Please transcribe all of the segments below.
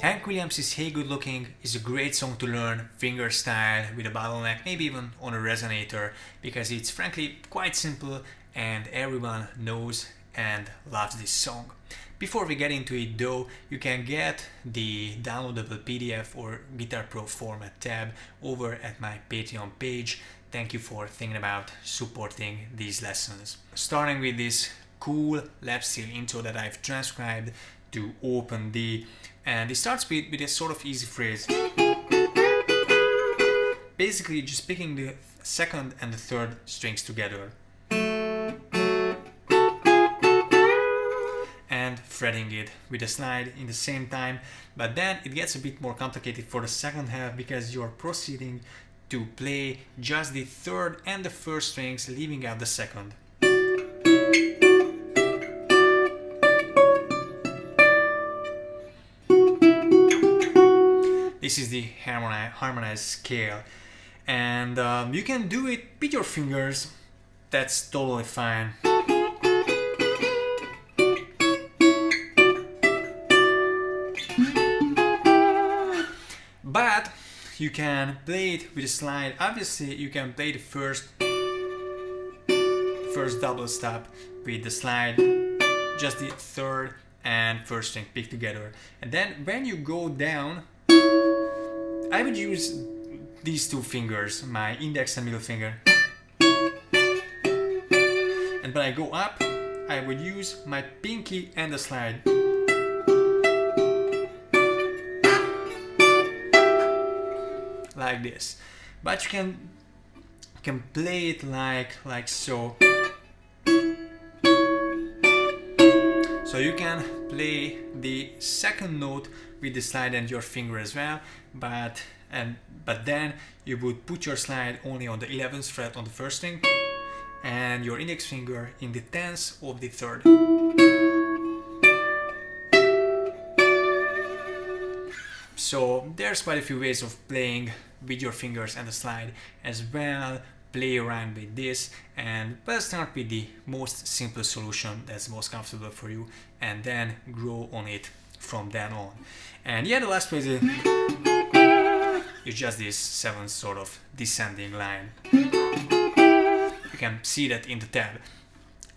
Hank Williams' Hey Good Looking is a great song to learn fingerstyle with a bottleneck, maybe even on a resonator, because it's frankly quite simple and everyone knows and loves this song. Before we get into it though, you can get the downloadable PDF or Guitar Pro format tab over at my Patreon page. Thank you for thinking about supporting these lessons. Starting with this cool lap steel intro that I've transcribed to open D, and it starts with a sort of easy phrase. Basically just picking the second and the third strings together and fretting it with a slide in the same time, but then it gets a bit more complicated for the second half because you're proceeding to play just the third and the first strings, leaving out the second. This is the harmonized scale, and you can do it with your fingers. That's totally fine. But you can play it with a slide. Obviously, you can play the first double stop with the slide, just the third and first string picked together. And then when you go down, I would use these two fingers, my index and middle finger. And when I go up, I would use my pinky and the slide. Like this. But you can play it like so. So you can play the second note with the slide and your finger as well, but then you would put your slide only on the 11th fret on the first string and your index finger in the 10th of the third. So there's quite a few ways of playing with your fingers and the slide as well. Play around with this, and let's start with the most simple solution that's most comfortable for you, and then grow on it from then on. And yeah, the last phrase is just this 7th sort of descending line. You can see that in the tab.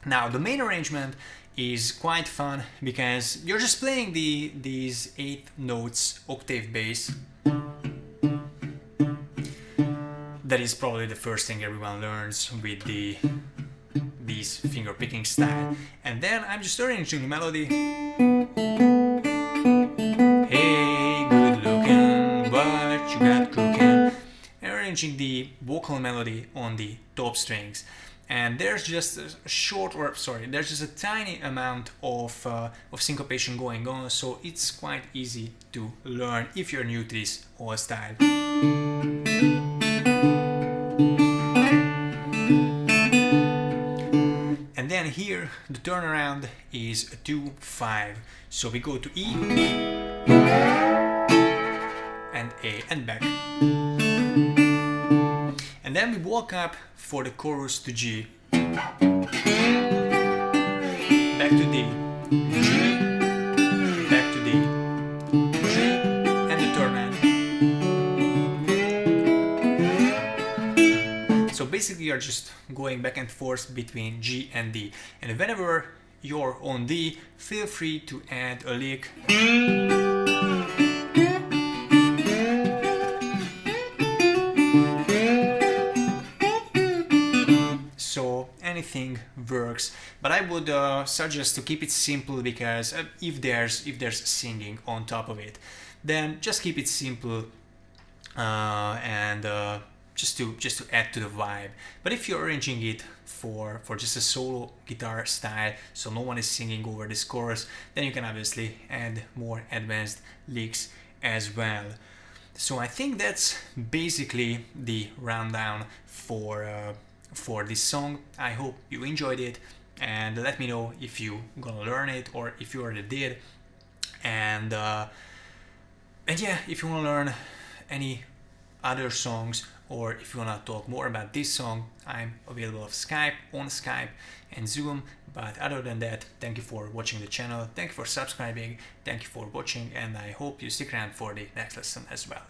Now the main arrangement is quite fun because you're just playing these 8 notes octave bass. That is probably the first thing everyone learns with these finger picking style. And then I'm just arranging the melody. Hey, good looking, what you got cooking? And arranging the vocal melody on the top strings. And there's just there's just a tiny amount of syncopation going on, so it's quite easy to learn if you're new to this whole style. And then here the turnaround is a 2-5. So we go to E and A and back. And then we walk up for the chorus to G. Back to D. G. Back to D. G and the turnaround. So basically you're just going back and forth between G and D. And whenever you're on D, feel free to add a lick. So anything works, but I would suggest to keep it simple because if there's singing on top of it, then just keep it simple and just to add to the vibe. But if you're arranging it for just a solo guitar style, so no one is singing over this chorus, then you can obviously add more advanced licks as well. So I think that's basically the rundown for this song. I hope you enjoyed it, and let me know if you gonna learn it or if you already did. And yeah, if you wanna learn any other songs or if you want to talk more about this song, I'm available on Skype and Zoom. But other than that, thank you for watching the channel, thank you for subscribing, thank you for watching, and I hope you stick around for the next lesson as well.